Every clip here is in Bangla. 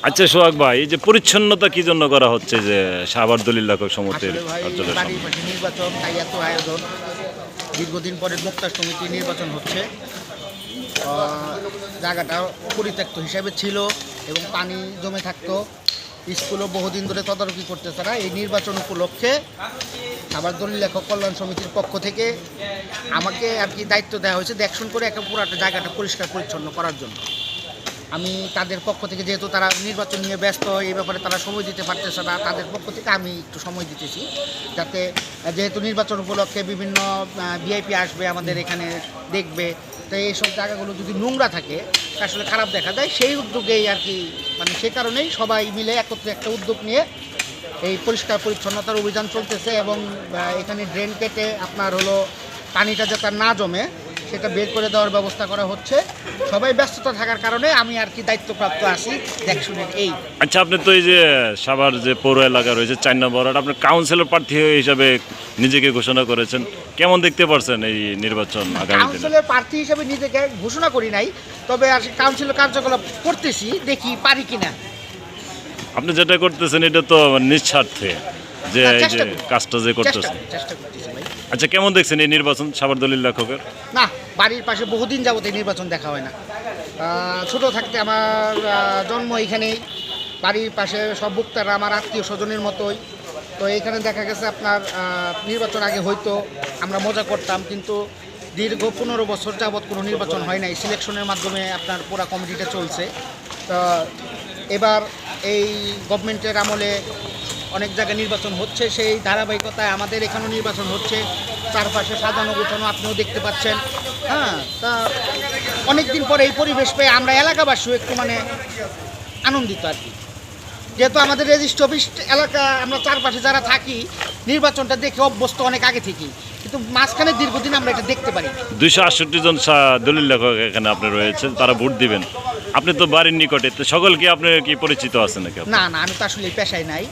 আচ্ছা সোহাগ ভাই, এই যে পরিচ্ছন্নতা কি জন্য করা হচ্ছে যে সাভার দলিল লেখক সমিতির নির্বাচন, তাই এত আয়োজন। দীর্ঘদিন পরে মুক্তা সমিতি নির্বাচন হচ্ছে। জায়গাটা পরিত্যক্ত হিসাবে ছিল এবং পানি জমে থাকতো। স্কুলও বহুদিন ধরে তদারকি করতেছে না। এই নির্বাচন উপলক্ষে সাভার দলিল লেখক কল্যাণ সমিতির পক্ষ থেকে আমাকে আর কি দায়িত্ব দেওয়া হয়েছে দেখশন করে একটা পুরাটা জায়গাটা পরিষ্কার পরিচ্ছন্ন করার জন্য। আমি তাদের পক্ষ থেকে, যেহেতু তারা নির্বাচন নিয়ে ব্যস্ত, এই ব্যাপারে তারা সময় দিতে পারতেছে না, তাদের পক্ষ থেকে আমি একটু সময় দিতেছি, যাতে যেহেতু নির্বাচন উপলক্ষে বিভিন্ন ভিআইপি আসবে আমাদের এখানে দেখবে, তো এইসব জায়গাগুলো যদি নোংরা থাকে আসলে খারাপ দেখা যায়। সেই উদ্যোগেই আর কি, মানে সে কারণেই সবাই মিলে একত্রে একটা উদ্যোগ নিয়ে এই পরিষ্কার পরিচ্ছন্নতার অভিযান চলতেছে। এবং এখানে ড্রেন কেটে আপনার হলো পানিটা যাতে না জমে সেটা বের করে দেওয়ার ব্যবস্থা করা হচ্ছে। সবাই ব্যস্ততা থাকার কারণে আমি আর কি দায়িত্বপ্রাপ্ত আছি দেখশুনের এই। আচ্ছা, আপনি তো এই যে সাভার যে পৌর এলাকা রয়েছে 4 নম্বর ওয়ার্ড, আপনি কাউন্সিলর প্রার্থী হিসাবে নিজেকে ঘোষণা করেছেন, কেমন দেখতে পারছেন এই নির্বাচন আগামী দিনে? কাউন্সিলর প্রার্থী হিসেবে নিজেকে ঘোষণা করি নাই, তবে আর কাউন্সিলর কার্যকলাপ করতেছি, দেখি পারি কিনা। আপনি যেটা করতেছেন এটা তো নিঃস্বার্থে, যে এই যে কাজটা যে করতেছেন। চেষ্টা করতেছি ভাই। আচ্ছা, কেমন দেখছেন এই নির্বাচন সাভার দলিল লেখকের? না, বাড়ির পাশে বহুদিন যাবত এই নির্বাচন দেখা হয় না। ছোটো থাকতে আমার জন্ম এইখানেই, বাড়ির পাশে সব বক্তারা আমার আত্মীয় স্বজনের মতোই। তো এইখানে দেখা গেছে আপনার নির্বাচন আগে হয়তো আমরা মজা করতাম, কিন্তু দীর্ঘ 15 বছর যাবৎ কোনো নির্বাচন হয় নাই। সিলেকশনের মাধ্যমে আপনার পুরা কমিটিটা চলছে। তো এবার এই গভর্নমেন্টের আমলে অনেক জায়গায় নির্বাচন হচ্ছে, সেই ধারাবাহিকতায় আমাদের এখানেও নির্বাচন হচ্ছে। চারপাশে সাজানো গোছানো আপনিও দেখতে পাচ্ছেন। হ্যাঁ, তা অনেক দিন পরে এই পরিবেশ পেয়ে আমরা এলাকাবাসীও একটু মানে আনন্দিত আর কি। যেহেতু আমাদের রেজিস্ট্রি অফিস এলাকা, আমরা চারপাশে যারা থাকি নির্বাচনটা দেখে অভ্যস্ত অনেক আগে থেকেই, কিন্তু মাঝখানে দীর্ঘদিন আমরা এটা দেখতে পারি। 268 জন দলিল লেখক এখানে আপনি রয়েছেন, তারা ভোট দিবেন। আপনি তো বাড়ির নিকটে, তো সকলকে আপনি কি পরিচিত আছেন নাকি? না না, আমি তো আসলে এই পেশায় নাই।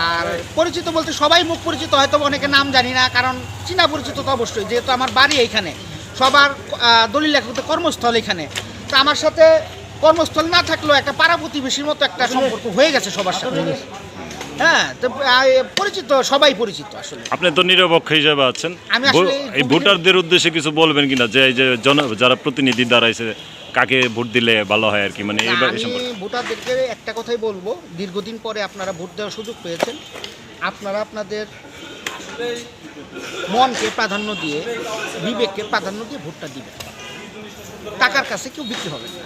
আর পরিচিত বলতে সবাই মুখ পরিচিত, হয়তো অনেকে নাম জানি না, কারণ চীনা পরিচিত তো অবশ্যই, যেহেতু আমার বাড়ি এইখানে, সবার দলিল লেখকদের কর্মস্থল এখানে। তো আমার সাথে কর্মস্থল না থাকলেও একটা পাড়া প্রতিবেশীর মতো একটা সম্পর্ক হয়ে গেছে সবার সাথে। হ্যাঁ, তো পরিচিত, সবাই পরিচিত আসলে। আপনি তো নিরপেক্ষ হিসেবে আছেন, আমি আসলে এই ভোটারদের উদ্দেশ্যে কিছু বলবেন কিনা, যে এই যে যারা প্রতিনিধি দাঁড়াইছে কাকে ভোট দিলে ভালো হয় আর কি, মানে আমি ভোটারদেরকে একটা কথাই বলবো, দীর্ঘদিন পরে আপনারা ভোট দেওয়ার সুযোগ পেয়েছেন, আপনারা আপনাদের মনকে প্রাধান্য দিয়ে, বিবেককে প্রাধান্য দিয়ে ভোটটা দিবেন। টাকার কাছে কেউ বিক্রি হবে না।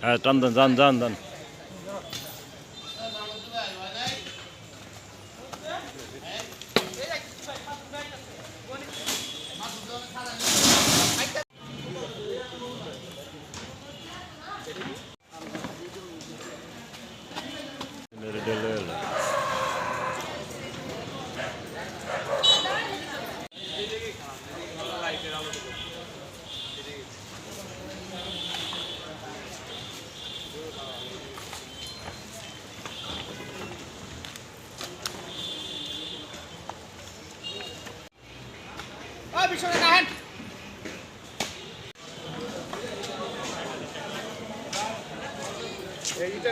হ্যাঁ, টান দেন, যান যান যান। এইটা